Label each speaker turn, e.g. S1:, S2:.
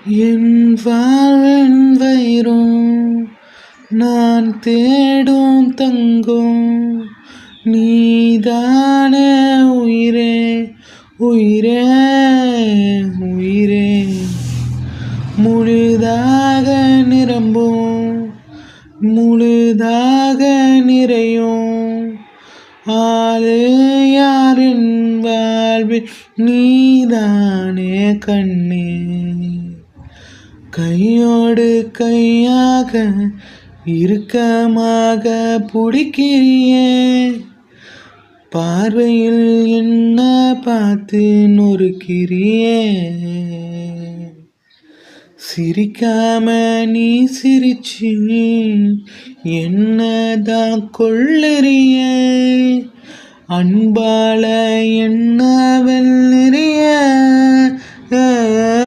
S1: என் வாழ்வின் வைரம் நான் தேடும் தங்கம் நீதானே உயிரே உயிரே உயிரே முழுதாக நிரம்பும் முழுதாக நிறையும் ஆளு யாரின் வாழ்வில் நீதானே கண்ணே கையோடு கையாக இறுக்கமாக பிடிக்கிறியே பார்வையில் என்ன பார்த்து நொறுக்கிறியே சிரிக்காம நீ சிரிச்சு என்னதான் கொள்ளறிய அன்பால என்ன வெள்ளறிய